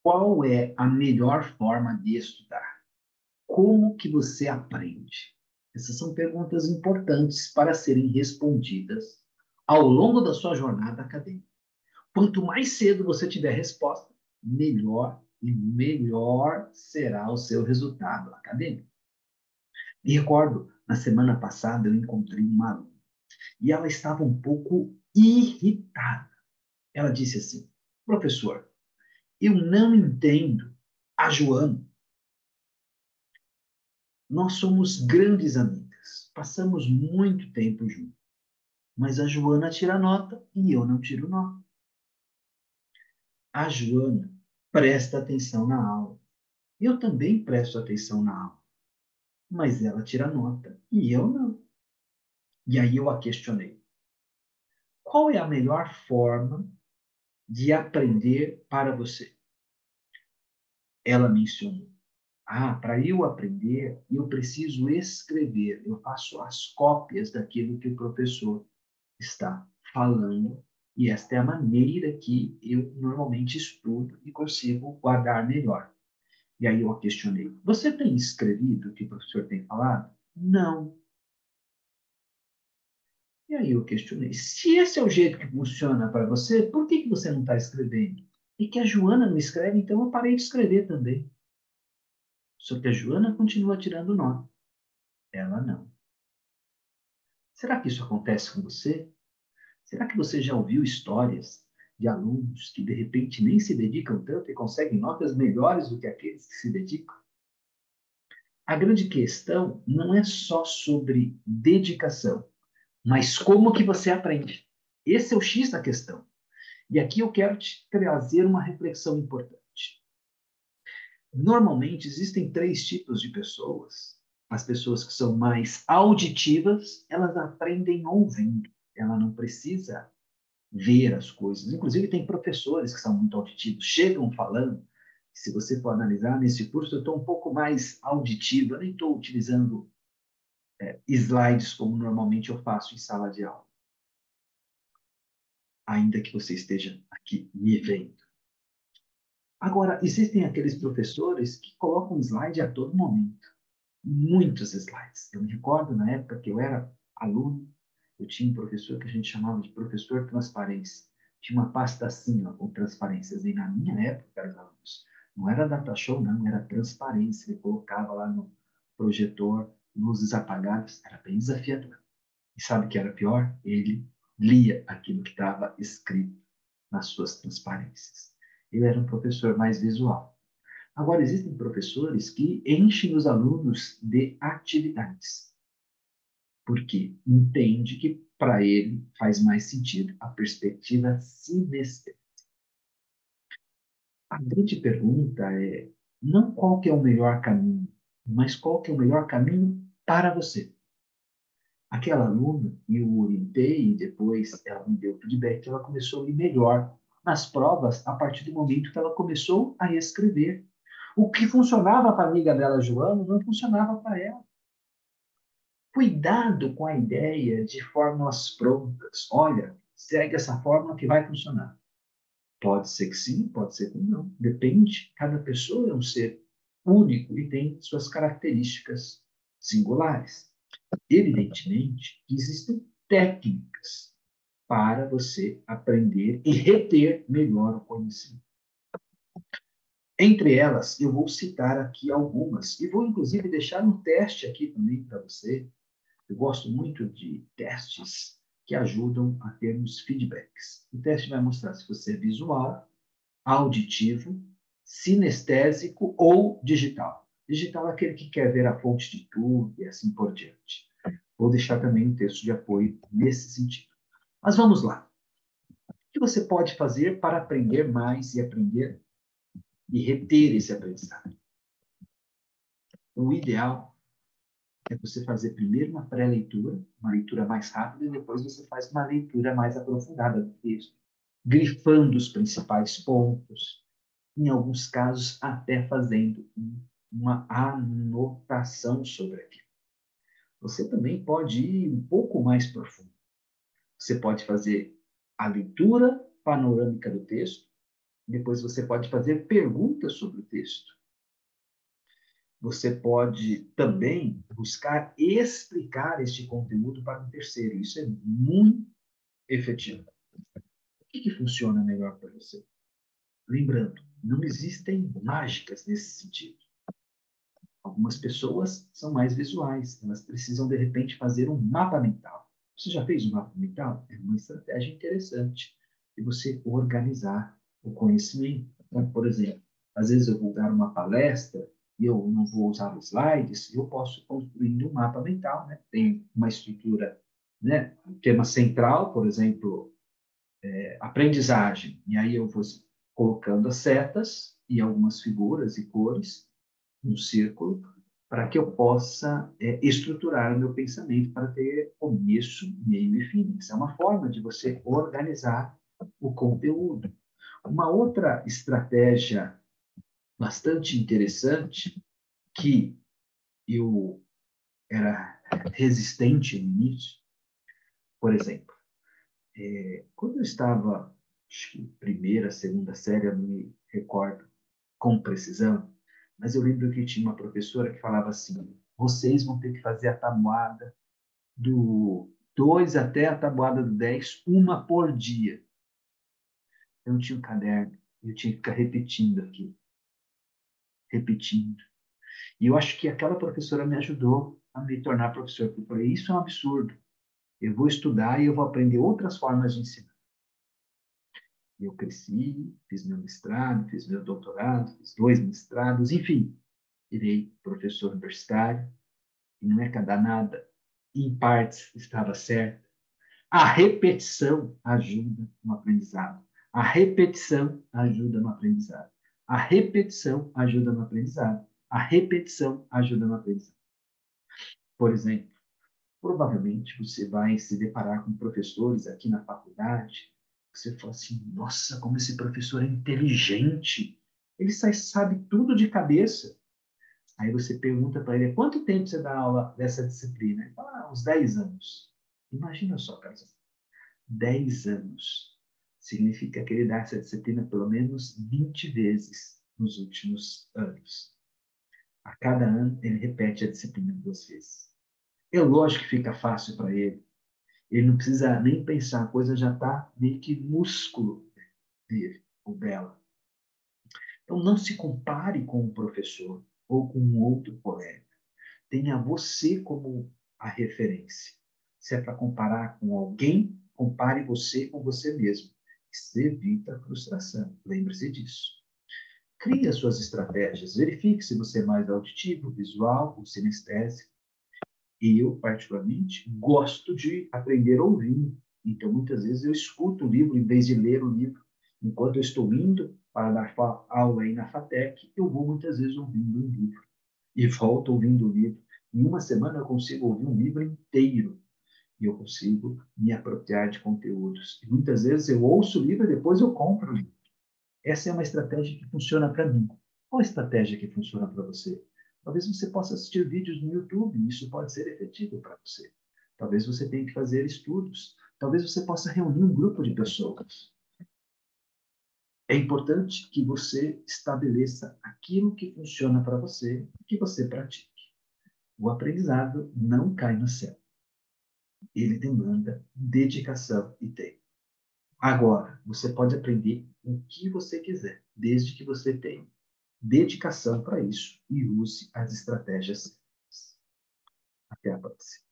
Qual é a melhor forma de estudar? Como que você aprende? Essas são perguntas importantes para serem respondidas ao longo da sua jornada acadêmica. Quanto mais cedo você tiver resposta, melhor e melhor será o seu resultado acadêmico. Me recordo, na semana passada, eu encontrei uma aluna e ela estava um pouco irritada. Ela disse assim: professor, eu não entendo a Joana. Nós somos grandes amigas, passamos muito tempo juntos, mas a Joana tira nota e eu não tiro nota. A Joana presta atenção na aula. Eu também presto atenção na aula, mas ela tira nota e eu não. E aí eu a questionei: qual é a melhor forma de aprender para você? Ela mencionou: para eu aprender, eu preciso escrever. Eu faço as cópias daquilo que o professor está falando, e esta é a maneira que eu normalmente estudo e consigo guardar melhor. E aí eu a questionei: você tem escrevido o que o professor tem falado? Não. E aí eu questionei: se esse é o jeito que funciona para você, por que você não está escrevendo? E que a Joana não escreve, então eu parei de escrever também. Só que a Joana continua tirando nota. Ela não. Será que isso acontece com você? Será que você já ouviu histórias de alunos que de repente nem se dedicam tanto e conseguem notas melhores do que aqueles que se dedicam? A grande questão não é só sobre dedicação, mas como que você aprende. Esse é o X da questão. E aqui eu quero te trazer uma reflexão importante. Normalmente existem três tipos de pessoas. As pessoas que são mais auditivas, elas aprendem ouvindo. Ela não precisa ver as coisas. Inclusive, tem professores que são muito auditivos, chegam falando. Se você for analisar, nesse curso eu estou um pouco mais auditivo, eu nem estou utilizando slides como normalmente eu faço em sala de aula, ainda que você esteja aqui me vendo. Agora, existem aqueles professores que colocam slide a todo momento, muitos slides. Eu me recordo, na época que eu era aluno, eu tinha um professor que a gente chamava de professor transparência. Tinha uma pasta assim, ó, com transparências. E na minha época, caros alunos, não era data show, não, era transparência. Ele colocava lá no projetor, luzes apagadas, era bem desafiador. E sabe o que era pior? Ele lia aquilo que estava escrito nas suas transparências. Ele era um professor mais visual. Agora, existem professores que enchem os alunos de atividades, porque entende que para ele faz mais sentido a perspectiva sinestésica. A grande pergunta é não qual que é o melhor caminho, mas qual que é o melhor caminho para você. Aquela aluna, eu orientei e depois ela me deu feedback, ela começou a ir melhor nas provas a partir do momento que ela começou a escrever. O que funcionava para a amiga dela, Joana, não funcionava para ela. Cuidado com a ideia de fórmulas prontas. Olha, segue essa fórmula que vai funcionar. Pode ser que sim, pode ser que não. Depende. Cada pessoa é um ser único e tem suas características singulares. Evidentemente, existem técnicas para você aprender e reter melhor o conhecimento. Entre elas, eu vou citar aqui algumas e vou inclusive deixar um teste aqui também para você. Eu gosto muito de testes que ajudam a termos feedbacks. O teste vai mostrar se você é visual, auditivo, sinestésico ou digital. Digital é aquele que quer ver a fonte de tudo e assim por diante. Vou deixar também um texto de apoio nesse sentido. Mas vamos lá. O que você pode fazer para aprender mais e aprender e reter esse aprendizado? O ideal é você fazer primeiro uma pré-leitura, uma leitura mais rápida, e depois você faz uma leitura mais aprofundada do texto, grifando os principais pontos, em alguns casos até fazendo uma anotação sobre aquilo. Você também pode ir um pouco mais profundo. Você pode fazer a leitura panorâmica do texto, Depois você pode fazer perguntas sobre o texto. Você pode também buscar explicar este conteúdo para um terceiro. Isso é muito efetivo. O que funciona melhor para você? Lembrando, não existem mágicas nesse sentido. Algumas pessoas são mais visuais, elas precisam, de repente, fazer um mapa mental. Você já fez um mapa mental? É uma estratégia interessante de você organizar o conhecimento. Então, por exemplo, às vezes eu vou dar uma palestra e eu não vou usar os slides, eu posso construir um mapa mental, né? Tem uma estrutura, né? Um tema central, por exemplo, aprendizagem. E aí eu vou colocando as setas e algumas figuras e cores um círculo para que eu possa estruturar o meu pensamento para ter começo, meio e fim. Isso é uma forma de você organizar o conteúdo. Uma outra estratégia bastante interessante que eu era resistente no início, por exemplo, quando eu estava, acho que primeira, segunda série, eu não me recordo com precisão, mas eu lembro que tinha uma professora que falava assim: vocês vão ter que fazer a tabuada do 2 até a tabuada do 10, uma por dia. Eu não tinha um caderno, eu tinha que ficar repetindo aqui, repetindo. E eu acho que aquela professora me ajudou a me tornar professor. Eu falei: isso é um absurdo. Eu vou estudar e eu vou aprender outras formas de ensinar. E eu cresci, fiz meu mestrado, fiz meu doutorado, fiz 2 mestrados, enfim, virei professor universitário. E não é cada nada, em partes estava certo. A repetição ajuda no aprendizado. A repetição ajuda no aprendizado. A repetição ajuda no aprendizado. A repetição ajuda no aprendizado. Por exemplo, provavelmente você vai se deparar com professores aqui na faculdade, que você fala assim: nossa, como esse professor é inteligente. Ele sabe tudo de cabeça. Aí você pergunta para ele: quanto tempo você dá aula dessa disciplina? Ele fala: uns 10 anos. Imagina só, cara, 10 anos. Significa que ele dá essa disciplina pelo menos 20 vezes nos últimos anos. A cada ano, ele repete a disciplina 2 vezes. É lógico que fica fácil para ele. Ele não precisa nem pensar, a coisa já está meio que músculo dele ou dela. Então, não se compare com um professor ou com um outro colega. Tenha você como a referência. Se é para comparar com alguém, compare você com você mesmo. Isso evita a frustração. Lembre-se disso. Crie as suas estratégias. Verifique se você é mais auditivo, visual ou sinestésico. E eu, particularmente, gosto de aprender ouvindo. Então, muitas vezes, eu escuto o livro em vez de ler o livro. Enquanto eu estou indo para dar aula aí na FATEC, eu vou muitas vezes ouvindo um livro. E volto ouvindo o livro. Em uma semana, eu consigo ouvir um livro inteiro. E eu consigo me apropriar de conteúdos. E muitas vezes eu ouço o livro e depois eu compro o livro. Essa é uma estratégia que funciona para mim. Qual a estratégia que funciona para você? Talvez você possa assistir vídeos no YouTube, e isso pode ser efetivo para você. Talvez você tenha que fazer estudos. Talvez você possa reunir um grupo de pessoas. É importante que você estabeleça aquilo que funciona para você e que você pratique. O aprendizado não cai no céu. Ele demanda dedicação e tempo. Agora, você pode aprender o que você quiser, desde que você tenha dedicação para isso e use as estratégias. Até a próxima.